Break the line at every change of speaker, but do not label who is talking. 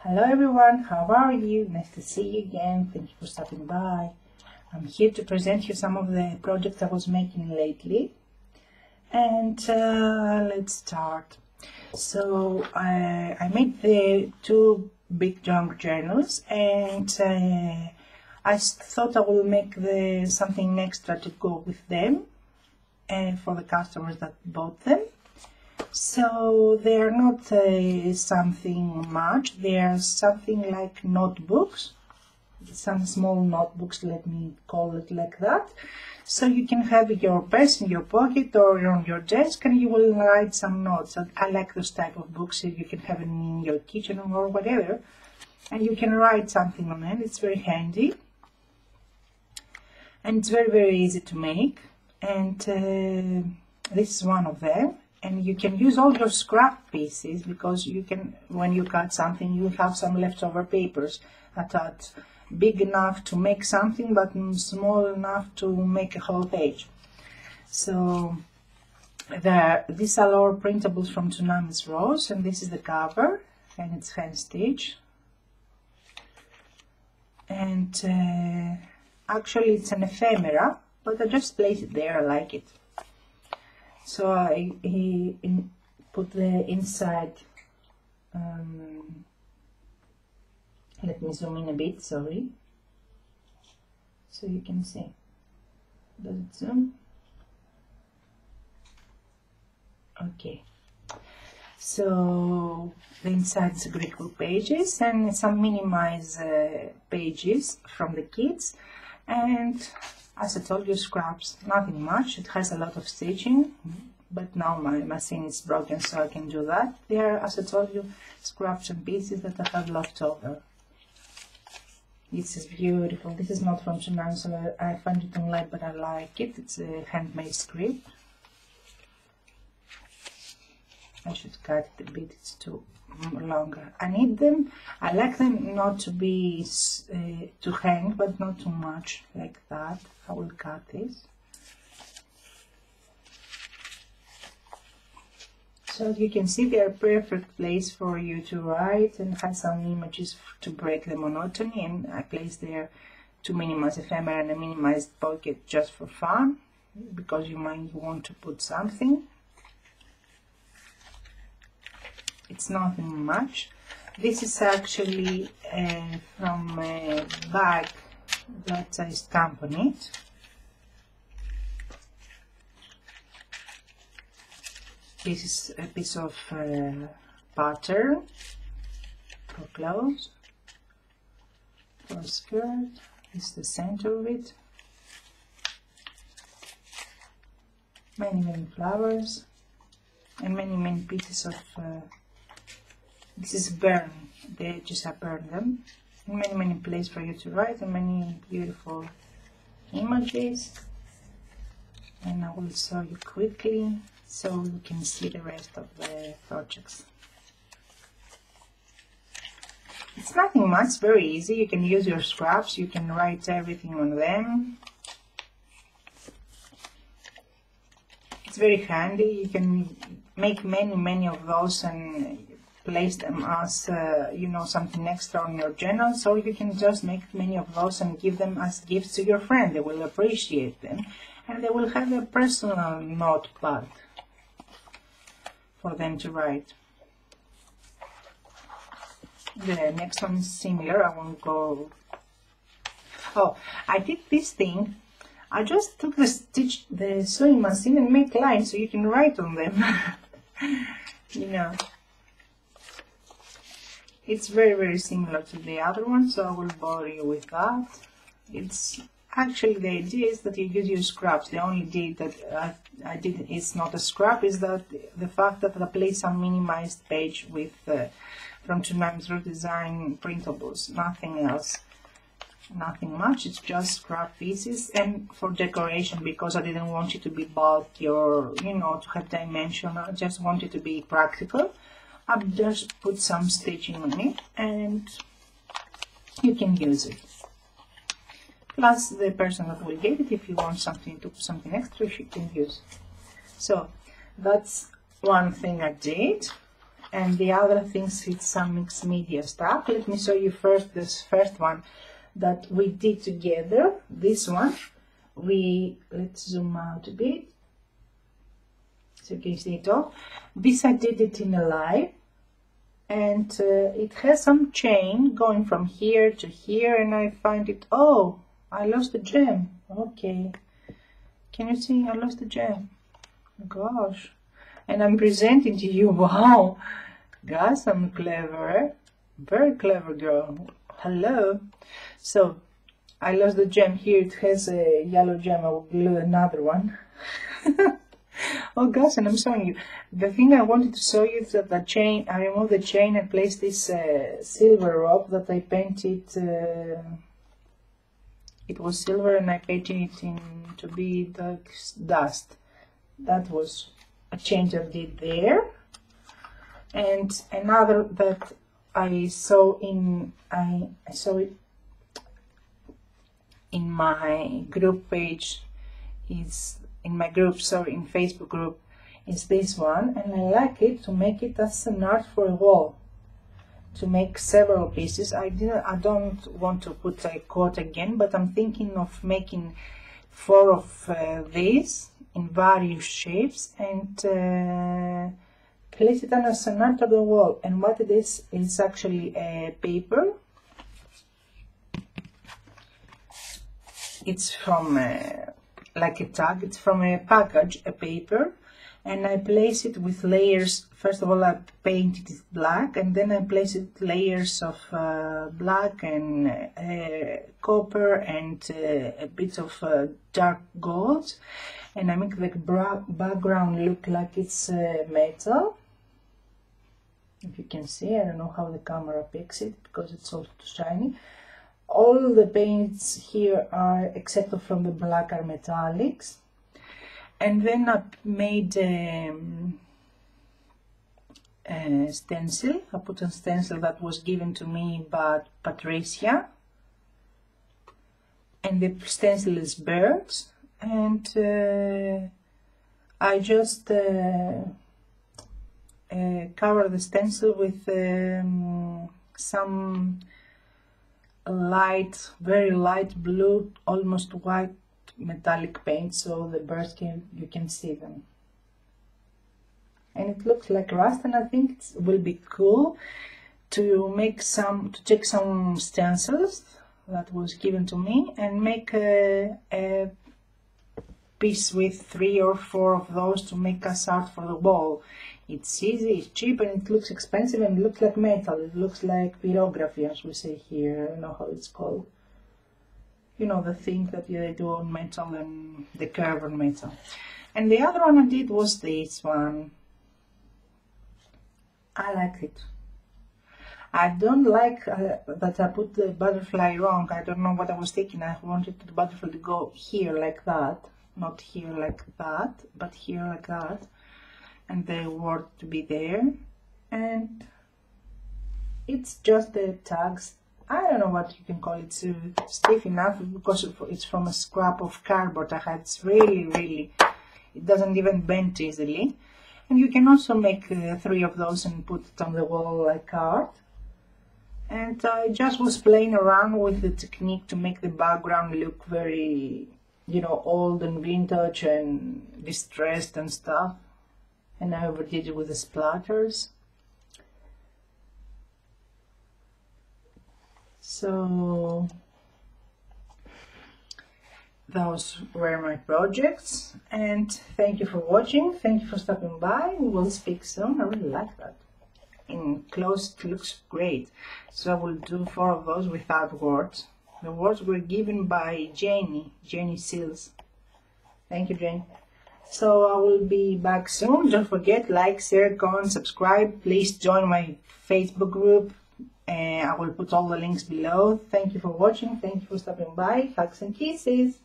Hello everyone, how are you? Nice to see you again. Thank you for stopping by. I'm here to present you some of the projects I was making lately. And let's start. So I made the two big junk journals, and I thought I will make something extra to go with them for the customers that bought them. So they are not something much, they are something like notebooks, some small notebooks, let me call it like that. So you can have your purse in your pocket or on your desk and you will write some notes. I like those type of books, so you can have it in your kitchen or whatever, and you can write something on it. It's very handy and it's very easy to make, and this is one of them. And you can use all your scrap pieces, because you can, when you cut something, you have some leftover papers that are big enough to make something, but small enough to make a whole page. So these are all printables from Tsunamis Rose, and this is the cover, and it's hand stitch. And actually it's an ephemera, but I just place it there, I like it. So I put the inside, let me zoom in a bit, sorry, so you can see. Does it zoom? Okay. So the inside is Greek book pages and some minimized pages from the kids, and as I told you, scraps, nothing much. It has a lot of stitching, but now my machine is broken, so I can do that. They are, as I told you, scraps and pieces that I have left over. This is beautiful. This is not from Tsunamis, so I found it online, but I like it. It's a handmade script. I should cut it a bit, it's too longer. I need them, I like them not to be to hang, but not too much like that. I will cut this. So you can see they are a perfect place for you to write, and have some images to break the monotony, and I place there to minimize ephemera and a minimized pocket just for fun, because you might want to put something. It's nothing much. This is actually from a bag that I stamp on it. This is a piece of pattern for clothes, for a skirt. This is the center of it. Many flowers and many pieces of this is burn, the edges I burn them. Many places for you to write, and many beautiful images. And I will show you quickly so you can see the rest of the projects. It's nothing much, very easy. You can use your scraps, you can write everything on them. It's very handy. You can make many of those and place them as you know, something extra on your journal, so you can just make many of those and give them as gifts to your friend. They will appreciate them, and they will have a personal notepad for them to write. The next one is similar. I won't go. Oh, I did this thing. I just took the sewing machine and make lines so you can write on them. You know, it's very similar to the other one, so I will bore you with that. It's actually, the idea is that you use your scraps. The only thing that I did is not a scrap, is that the fact that I placed some minimized page with from Tsunamis Rose Design printables, nothing else. Nothing much, it's just scrap pieces, and for decoration, because I didn't want it to be bulky or, you know, to have dimension. I just wanted to be practical. I've just put some stitching on it, and you can use it. Plus, the person that will get it, if you want something to put something extra, you can use it. So that's one thing I did. and the other things it's some mixed media stuff. Let me show you first this first one that we did together. This one, let's zoom out a bit so you can see it all. This I did it in a live, and it has some chain going from here to here, and I find it, oh, I lost the gem. Okay, can you see I lost the gem? Gosh. And I'm presenting to you, wow, guys, I'm clever, very clever girl. Hello. So I lost the gem here. It has a yellow gem. I will glue another one. Oh gosh, and I'm showing you. The thing I wanted to show you is that the chain, I removed the chain and placed this silver rope that I painted. It was silver and I painted it in to be dark dust. That was a change I did there. And another that I saw I saw it in my group page, is in my group, sorry, in Facebook group, is this one, and I like it to make it as an art for a wall, to make several pieces. I don't want to put a quote again, but I'm thinking of making 4 of these in various shapes and place it on as an art of the wall. And what it is actually a paper. It's from like a tag, it's from a package, a paper, and I place it with layers. First of all, I painted it black, and then I place it layers of black and copper and a bit of dark gold, and I make the background look like it's metal. If you can see, I don't know how the camera picks it because it's all too shiny. All the paints here are, except from the black, are metallics. And then I made a stencil. I put a stencil that was given to me by Patricia. And the stencil is birds. And I just cover the stencil with some light, very light blue, almost white metallic paint, so the birds you can see them. And it looks like rust, and I think it will be cool to take some stencils that was given to me and make a piece with 3 or 4 of those to make us art for the wall. It's easy, it's cheap, and it looks expensive, and it looks like metal. It looks like pyrography, as we say here. I don't know how it's called. You know, the thing that they do on metal and the curve on metal. And the other one I did was this one. I like it. I don't like that I put the butterfly wrong. I don't know what I was thinking. I wanted the butterfly to go here like that. Not here like that, but here like that. And the word to be there, and it's just the tags. I don't know what you can call it. It's stiff enough because it's from a scrap of cardboard I had. It's really, it doesn't even bend easily. And you can also make 3 of those and put it on the wall like art. And I just was playing around with the technique to make the background look very, you know, old and vintage and distressed and stuff. And I overdid it with the splatters. So those were my projects, and thank you for watching. Thank you for stopping by. We will speak soon. I really like that. In close it looks great. So I will do 4 of those without words. The words were given by Jenny Seals. Thank you, Jenny. So I will be back soon. Don't forget, like, share, comment, subscribe. Please join my Facebook group. I will put all the links below. Thank you for watching. Thank you for stopping by. Hugs and kisses.